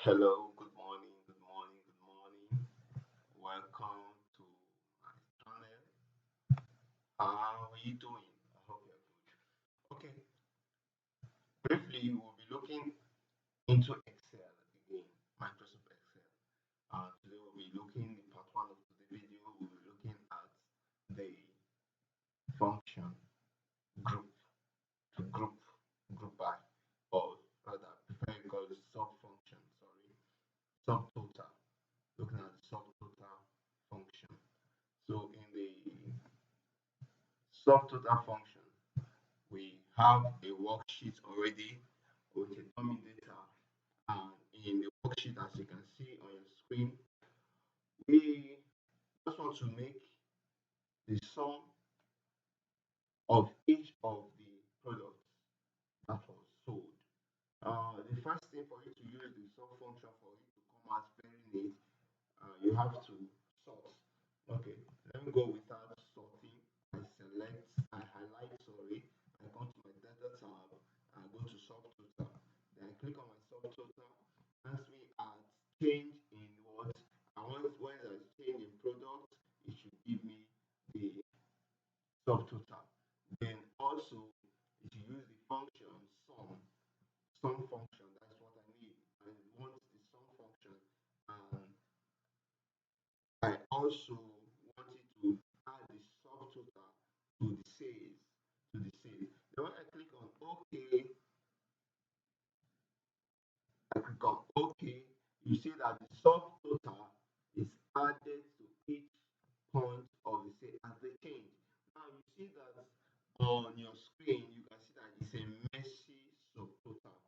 Hello, good morning, good morning, good morning. Welcome to my channel. How are you doing? I hope you're good. Okay, briefly, we'll be looking into Excel again, Microsoft Excel. Today, we'll be looking in part one of the video, we'll be looking at the function group to group by, or rather, prefer to call it sub function, sorry, subtotal. Looking at the subtotal function. So in the subtotal function, we have a worksheet already with a dummy data. And in the worksheet, as you can see on your screen, we just want to make the sum of each of the products that was sold. The first thing for you to use the sum function for it to come out very neat, you have to sort. Okay, let me go without sorting. I highlight, sorry, I come to my data tab, I go to subtotal, then I click on my subtotal, ask me at change in what, I want when there's change in product, it should give me the subtotal. Then also, if you use the function sum function, that's what I need. I want the sum function, and I also wanted to add the subtotal to the sales, Then when I click on OK, you see that the subtotal is added to each point of the sale as they change. Now you see that on your screen, you can see that it's a messy subtotal.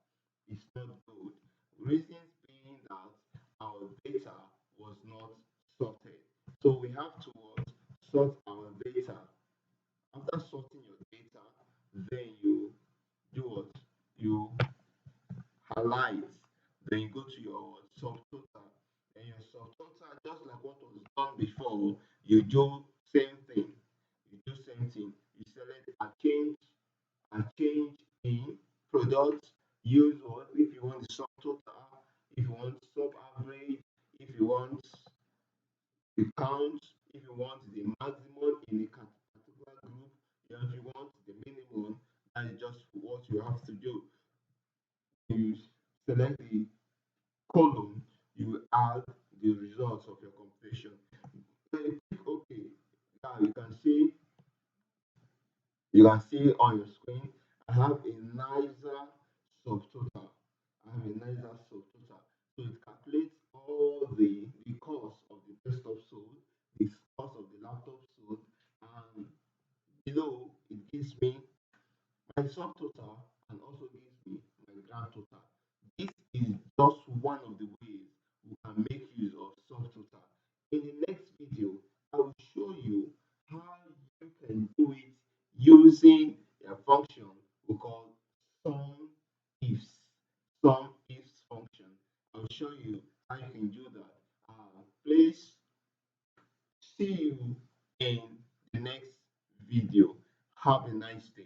It's not good. Reasons being that our data was not sorted. So we have to sort our data. After sorting your data, then you do what? You highlight. Then you go to your subtotal. And your subtotal, just like what was done before, you do same thing. You select a change in product. Use what if you want the subtotal, if you want sub average, if you want the count, if you want the maximum in a particular group, if you want the minimum, that is just what you have to do. You select the column, you add the results of your computation. Then you click OK. Now you can see on your screen, I have a nicer subtotal. So it calculates all the cost of the desktop sold, the cost of the laptop sold, and below it gives me my subtotal and also gives me my grand total. This is just one of the ways we can make use of subtotal. In the next video, I will show you how you can do it using a function we call sum ifs. Sum ifs function. I'll show you how you can do that. Please see you in the next video. Have a nice day.